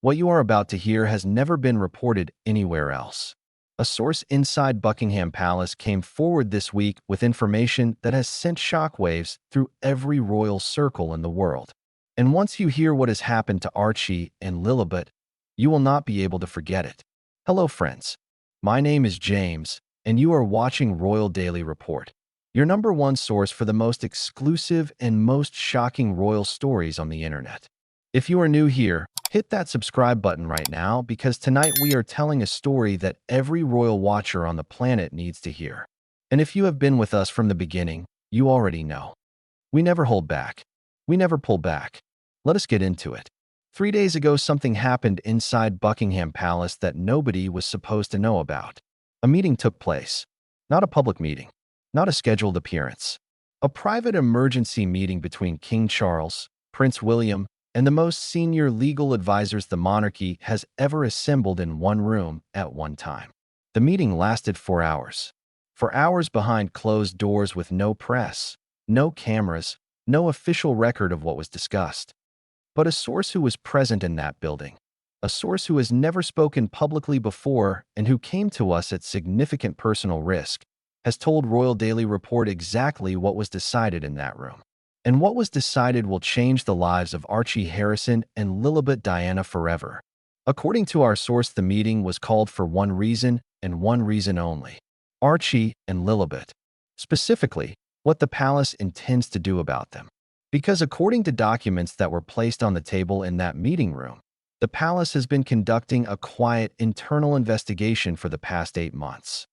What you are about to hear has never been reported anywhere else. A source inside Buckingham Palace came forward this week with information that has sent shockwaves through every royal circle in the world. And once you hear what has happened to Archie and Lilibet, you will not be able to forget it. Hello, friends. My name is James, and you are watching Royal Daily Report, your number one source for the most exclusive and most shocking royal stories on the internet. If you are new here, hit that subscribe button right now because tonight we are telling a story that every royal watcher on the planet needs to hear. And if you have been with us from the beginning, you already know. We never hold back. We never pull back. Let us get into it. 3 days ago, something happened inside Buckingham Palace that nobody was supposed to know about. A meeting took place. Not a public meeting. Not a scheduled appearance. A private emergency meeting between King Charles, Prince William, and the most senior legal advisors the monarchy has ever assembled in one room at one time. The meeting lasted 4 hours. 4 hours behind closed doors with no press, no cameras, no official record of what was discussed. But a source who was present in that building, a source who has never spoken publicly before and who came to us at significant personal risk, has told Royal Daily Report exactly what was decided in that room. And what was decided will change the lives of Archie Harrison and Lilibet Diana forever. According to our source, the meeting was called for one reason and one reason only: Archie and Lilibet. Specifically, what the palace intends to do about them. Because according to documents that were placed on the table in that meeting room, the palace has been conducting a quiet internal investigation for the past 8 months.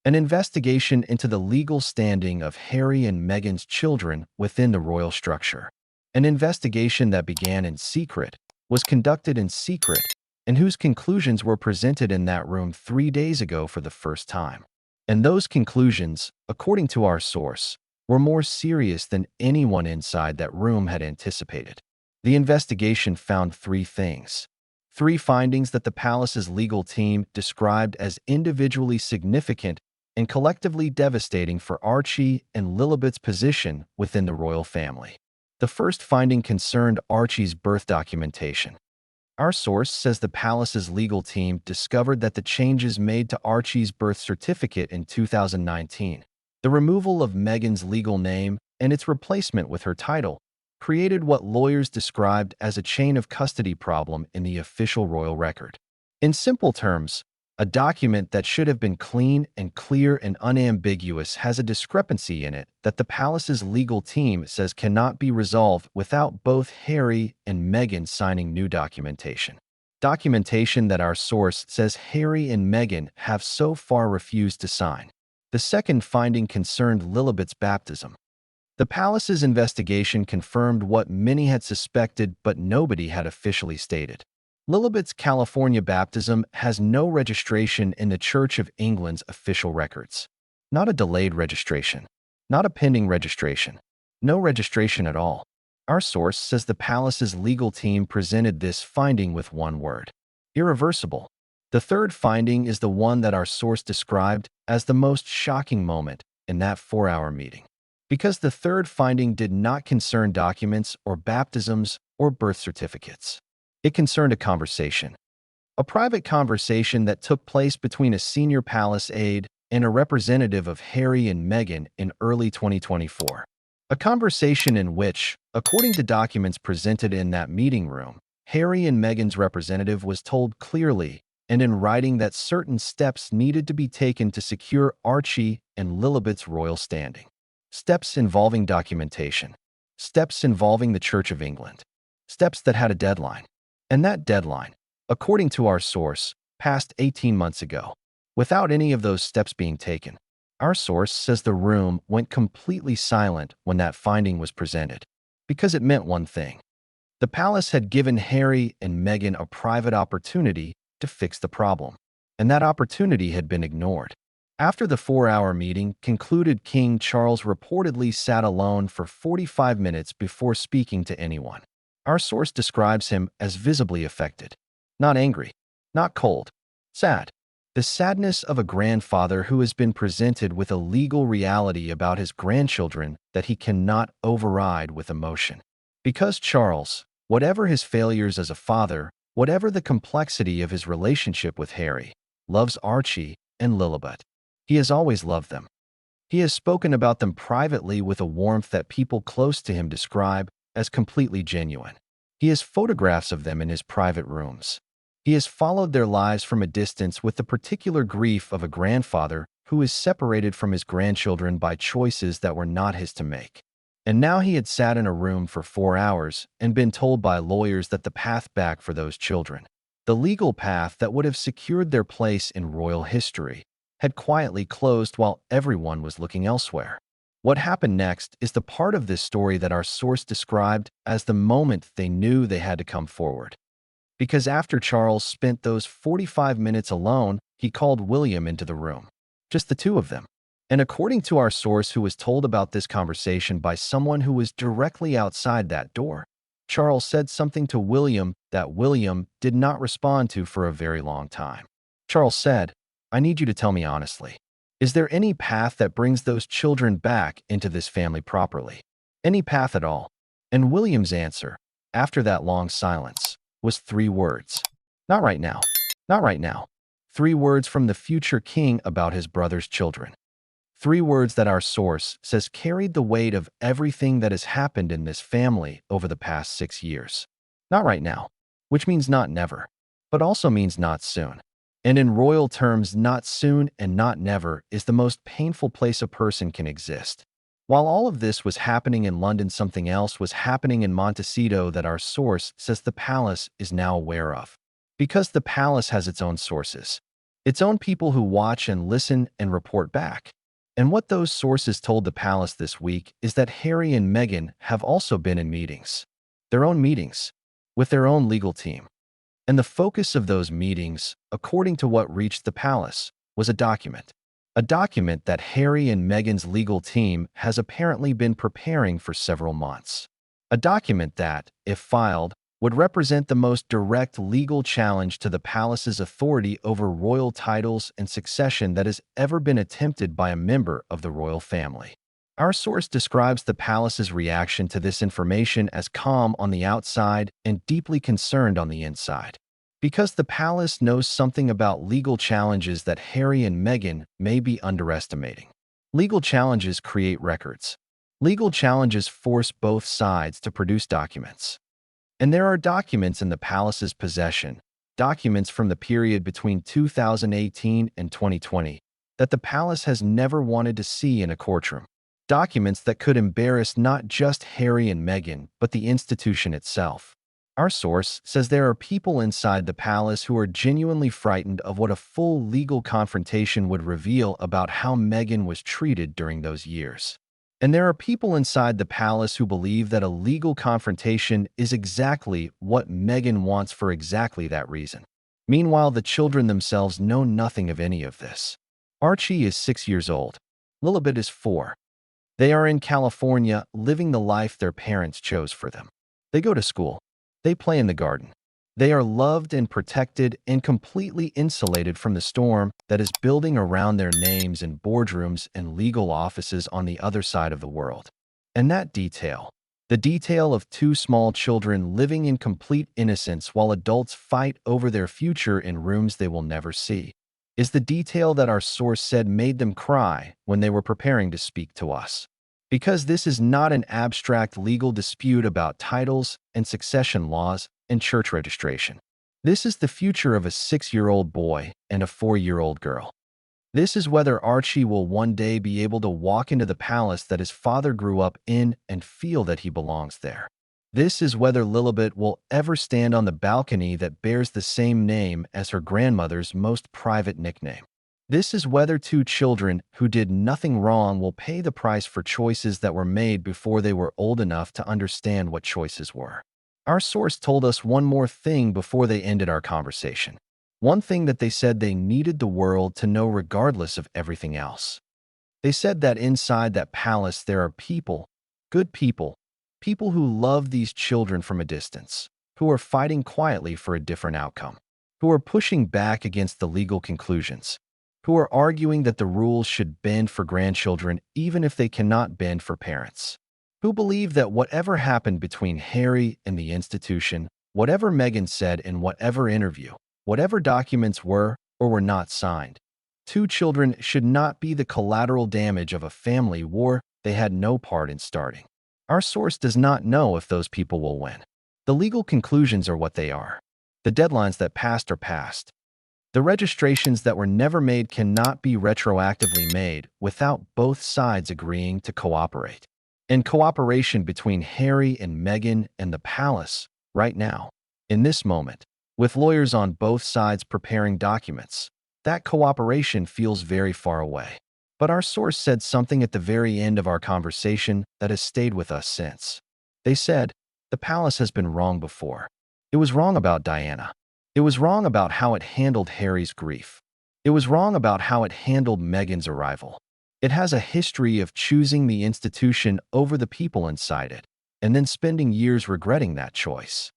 An investigation into the legal standing of Harry and Meghan's children within the royal structure. An investigation that began in secret, was conducted in secret, and whose conclusions were presented in that room 3 days ago for the first time. And those conclusions, according to our source, were more serious than anyone inside that room had anticipated. The investigation found 3 things. 3 findings that the palace's legal team described as individually significant and collectively devastating for Archie and Lilibet's position within the royal family. The first finding concerned Archie's birth documentation. Our source says the palace's legal team discovered that the changes made to Archie's birth certificate in 2019, the removal of Meghan's legal name and its replacement with her title, created what lawyers described as a chain of custody problem in the official royal record. In simple terms, a document that should have been clean and clear and unambiguous has a discrepancy in it that the palace's legal team says cannot be resolved without both Harry and Meghan signing new documentation. Documentation that our source says Harry and Meghan have so far refused to sign. The second finding concerned Lilibet's baptism. The palace's investigation confirmed what many had suspected but nobody had officially stated. Lilibet's California baptism has no registration in the Church of England's official records. Not a delayed registration. Not a pending registration. No registration at all. Our source says the palace's legal team presented this finding with one word: irreversible. The third finding is the one that our source described as the most shocking moment in that 4-hour meeting. Because the third finding did not concern documents or baptisms or birth certificates. It concerned a conversation. A private conversation that took place between a senior palace aide and a representative of Harry and Meghan in early 2024. A conversation in which, according to documents presented in that meeting room, Harry and Meghan's representative was told clearly and in writing that certain steps needed to be taken to secure Archie and Lilibet's royal standing. Steps involving documentation. Steps involving the Church of England. Steps that had a deadline. And that deadline, according to our source, passed 18 months ago, without any of those steps being taken. Our source says the room went completely silent when that finding was presented, because it meant one thing. The palace had given Harry and Meghan a private opportunity to fix the problem, and that opportunity had been ignored. After the 4-hour meeting concluded, King Charles reportedly sat alone for 45 minutes before speaking to anyone. Our source describes him as visibly affected. Not angry, not cold, sad. The sadness of a grandfather who has been presented with a legal reality about his grandchildren that he cannot override with emotion. Because Charles, whatever his failures as a father, Whatever the complexity of his relationship with Harry, loves Archie and Lilibet. He has always loved them. He has spoken about them privately with a warmth that people close to him describe as completely genuine. He has photographs of them in his private rooms. He has followed their lives from a distance with the particular grief of a grandfather who is separated from his grandchildren by choices that were not his to make. And now he had sat in a room for 4 hours and been told by lawyers that the path back for those children, the legal path that would have secured their place in royal history, had quietly closed while everyone was looking elsewhere. What happened next is the part of this story that our source described as the moment they knew they had to come forward. Because after Charles spent those 45 minutes alone, he called William into the room. Just the two of them. And according to our source who was told about this conversation by someone who was directly outside that door, Charles said something to William that William did not respond to for a very long time. Charles said, "I need you to tell me honestly. Is there any path that brings those children back into this family properly? Any path at all?" And William's answer, after that long silence, was 3 words. "Not right now. Not right now." 3 words from the future king about his brother's children. 3 words that our source says carried the weight of everything that has happened in this family over the past 6 years. Not right now, which means not never, but also means not soon. And in royal terms, not soon and not never is the most painful place a person can exist. While all of this was happening in London, something else was happening in Montecito that our source says the palace is now aware of. Because the palace has its own sources, its own people who watch and listen and report back. And what those sources told the palace this week is that Harry and Meghan have also been in meetings. Their own meetings, with their own legal team. And the focus of those meetings, according to what reached the palace, was a document. A document that Harry and Meghan's legal team has apparently been preparing for several months. A document that, if filed, would represent the most direct legal challenge to the palace's authority over royal titles and succession that has ever been attempted by a member of the royal family. Our source describes the palace's reaction to this information as calm on the outside and deeply concerned on the inside. Because the palace knows something about legal challenges that Harry and Meghan may be underestimating. Legal challenges create records. Legal challenges force both sides to produce documents. And there are documents in the palace's possession, documents from the period between 2018 and 2020, that the palace has never wanted to see in a courtroom. Documents that could embarrass not just Harry and Meghan, but the institution itself. Our source says there are people inside the palace who are genuinely frightened of what a full legal confrontation would reveal about how Meghan was treated during those years. And there are people inside the palace who believe that a legal confrontation is exactly what Meghan wants for exactly that reason. Meanwhile, the children themselves know nothing of any of this. Archie is 6 years old. Lilibet is 4. They are in California, living the life their parents chose for them. They go to school. They play in the garden. They are loved and protected and completely insulated from the storm that is building around their names in boardrooms and legal offices on the other side of the world. And that detail, the detail of 2 small children living in complete innocence while adults fight over their future in rooms they will never see, is the detail that our source said made them cry when they were preparing to speak to us. Because this is not an abstract legal dispute about titles and succession laws and church registration. This is the future of a 6-year-old boy and a 4-year-old girl. This is whether Archie will one day be able to walk into the palace that his father grew up in and feel that he belongs there. This is whether Lilibet will ever stand on the balcony that bears the same name as her grandmother's most private nickname. This is whether 2 children who did nothing wrong will pay the price for choices that were made before they were old enough to understand what choices were. Our source told us one more thing before they ended our conversation. One thing that they said they needed the world to know regardless of everything else. They said that inside that palace there are people, good people, people who love these children from a distance, who are fighting quietly for a different outcome, who are pushing back against the legal conclusions, who are arguing that the rules should bend for grandchildren even if they cannot bend for parents, who believe that whatever happened between Harry and the institution, Whatever Meghan said in whatever interview, whatever documents were or were not signed, two children should not be the collateral damage of a family war they had no part in starting. Our source does not know if those people will win. The legal conclusions are what they are. The deadlines that passed are passed. The registrations that were never made cannot be retroactively made without both sides agreeing to cooperate. And cooperation between Harry and Meghan and the palace, right now, in this moment, with lawyers on both sides preparing documents, that cooperation feels very far away. But our source said something at the very end of our conversation that has stayed with us since. They said, the palace has been wrong before. It was wrong about Diana. It was wrong about how it handled Harry's grief. It was wrong about how it handled Meghan's arrival. It has a history of choosing the institution over the people inside it, and then spending years regretting that choice.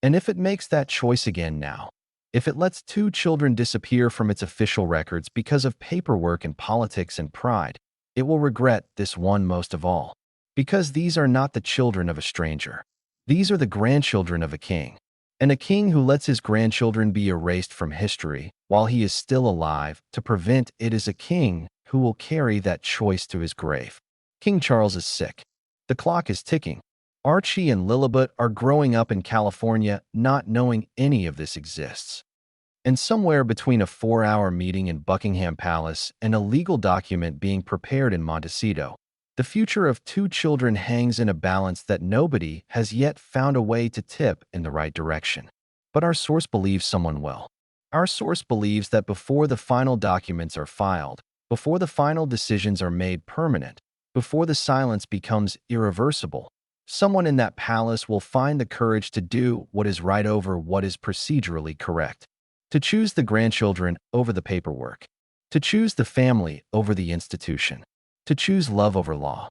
And if it makes that choice again now, if it lets two children disappear from its official records because of paperwork and politics and pride, it will regret this one most of all. Because these are not the children of a stranger. These are the grandchildren of a king. And a king who lets his grandchildren be erased from history while he is still alive to prevent it is a king who will carry that choice to his grave. King Charles is sick. The clock is ticking. Archie and Lilibet are growing up in California not knowing any of this exists. And somewhere between a 4-hour meeting in Buckingham Palace and a legal document being prepared in Montecito, the future of two children hangs in a balance that nobody has yet found a way to tip in the right direction. But our source believes someone will. Our source believes that before the final documents are filed, before the final decisions are made permanent, before the silence becomes irreversible, someone in that palace will find the courage to do what is right over what is procedurally correct, to choose the grandchildren over the paperwork, to choose the family over the institution, to choose love over law.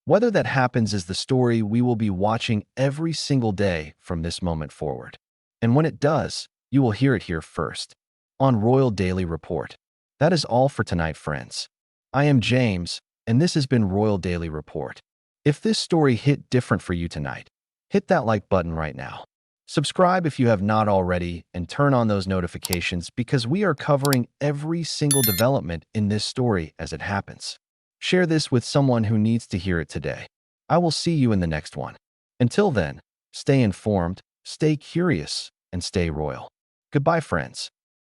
Whether that happens is the story we will be watching every single day from this moment forward. And when it does, you will hear it here first, on Royal Daily Report. That is all for tonight, friends. I am James, and this has been Royal Daily Report. If this story hit different for you tonight, hit that like button right now. Subscribe if you have not already, and turn on those notifications because we are covering every single development in this story as it happens. Share this with someone who needs to hear it today. I will see you in the next one. Until then, stay informed, stay curious, and stay royal. Goodbye, friends.